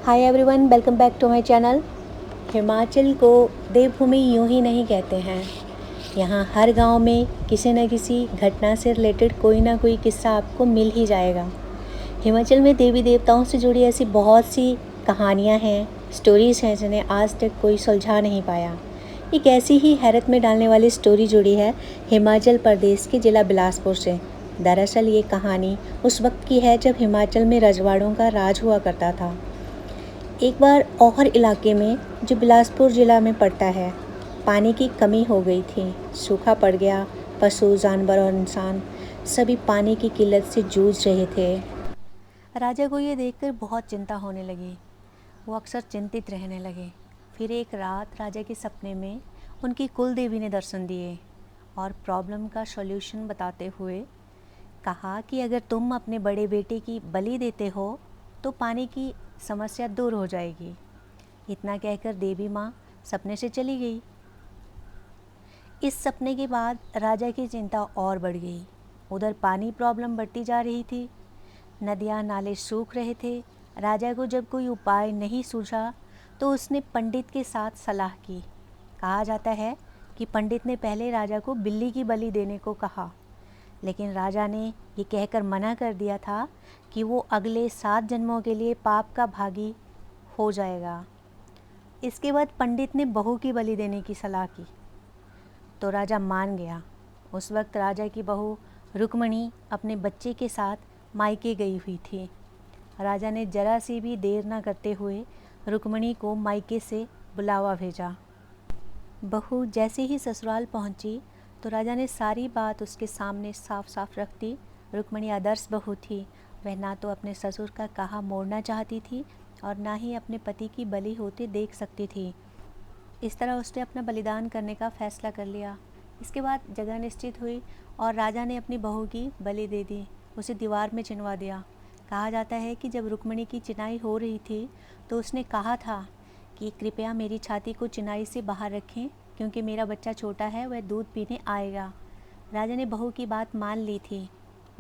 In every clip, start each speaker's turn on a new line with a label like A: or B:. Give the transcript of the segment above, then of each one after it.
A: Hi everyone, welcome back to my channel. Himachal को देवभूमि यूं ही नहीं कहते हैं। यहाँ हर गांव में किसी न किसी घटना से रिलेटेड कोई ना कोई किस्सा आपको मिल ही जाएगा। हिमाचल में देवी देवताओं से जुड़ी ऐसी बहुत सी कहानियाँ हैं, स्टोरीज़ हैं जिन्हें आज तक कोई सुलझा नहीं पाया। एक ऐसी ही हैरत में डालने वाली स्टोरी जुड़ी है हिमाचल प्रदेश के ज़िला बिलासपुर से। दरअसल ये कहानी उस वक्त की है जब हिमाचल में रजवाड़ों का राज हुआ करता था। एक बार औहर इलाके में, जो बिलासपुर ज़िला में पड़ता है, पानी की कमी हो गई थी। सूखा पड़ गया। पशु, जानवर और इंसान सभी पानी की किल्लत से जूझ रहे थे। राजा को ये देखकर बहुत चिंता होने लगी। वो अक्सर चिंतित रहने लगे। फिर एक रात राजा के सपने में उनकी कुल देवी ने दर्शन दिए और प्रॉब्लम का सॉल्यूशन बताते हुए कहा कि अगर तुम अपने बड़े बेटे की बलि देते हो तो पानी की समस्या दूर हो जाएगी। इतना कहकर देवी माँ सपने से चली गई। इस सपने के बाद राजा की चिंता और बढ़ गई। उधर पानी प्रॉब्लम बढ़ती जा रही थी। नदियाँ नाले सूख रहे थे। राजा को जब कोई उपाय नहीं सूझा तो उसने पंडित के साथ सलाह की। कहा जाता है कि पंडित ने पहले राजा को बिल्ली की बलि देने को कहा, लेकिन राजा ने ये कहकर मना कर दिया था कि वो अगले 7 जन्मों के लिए पाप का भागी हो जाएगा। इसके बाद पंडित ने बहू की बलि देने की सलाह की तो राजा मान गया। उस वक्त राजा की बहू रुक्मणी अपने बच्चे के साथ मायके गई हुई थी। राजा ने जरा सी भी देर न करते हुए रुक्मणी को मायके से बुलावा भेजा। बहू जैसे ही ससुराल पहुंची तो राजा ने सारी बात उसके सामने साफ साफ रख दी। रुक्मणी आदर्श बहू थी। वह ना तो अपने ससुर का कहा मोड़ना चाहती थी और ना ही अपने पति की बलि होते देख सकती थी। इस तरह उसने अपना बलिदान करने का फैसला कर लिया। इसके बाद जगह निश्चित हुई और राजा ने अपनी बहू की बलि दे दी। उसे दीवार में चिनवा दिया। कहा जाता है कि जब रुक्मणी की चिनाई हो रही थी तो उसने कहा था कि कृपया मेरी छाती को चिनाई से बाहर रखें, क्योंकि मेरा बच्चा छोटा है, वह दूध पीने आएगा। राजा ने बहू की बात मान ली थी।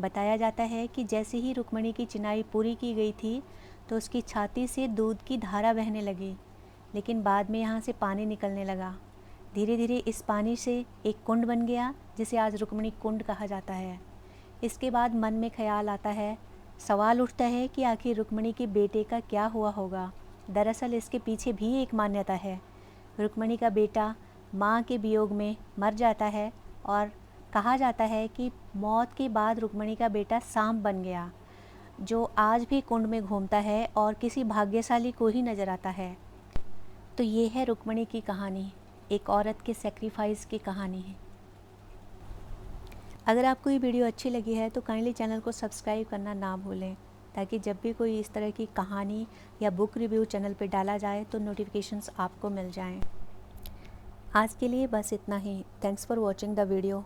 A: बताया जाता है कि जैसे ही रुक्मणी की चिनाई पूरी की गई थी तो उसकी छाती से दूध की धारा बहने लगी, लेकिन बाद में यहाँ से पानी निकलने लगा। धीरे धीरे इस पानी से एक कुंड बन गया, जिसे आज रुक्मणी कुंड कहा जाता है। इसके बाद मन में ख्याल आता है, सवाल उठता है कि आखिर रुक्मणी के बेटे का क्या हुआ होगा। दरअसल इसके पीछे भी एक मान्यता है। रुक्मणी का बेटा माँ के वियोग में मर जाता है और कहा जाता है कि मौत के बाद रुक्मणी का बेटा सांप बन गया, जो आज भी कुंड में घूमता है और किसी भाग्यशाली को ही नज़र आता है। तो ये है रुक्मणी की कहानी, एक औरत के सेक्रीफाइस की कहानी है। अगर आपको ये वीडियो अच्छी लगी है तो काइंडली चैनल को सब्सक्राइब करना ना भूलें, ताकि जब भी कोई इस तरह की कहानी या बुक रिव्यू चैनल पे डाला जाए तो नोटिफिकेशंस आपको मिल जाएं। आज के लिए बस इतना ही। Thanks for watching the video.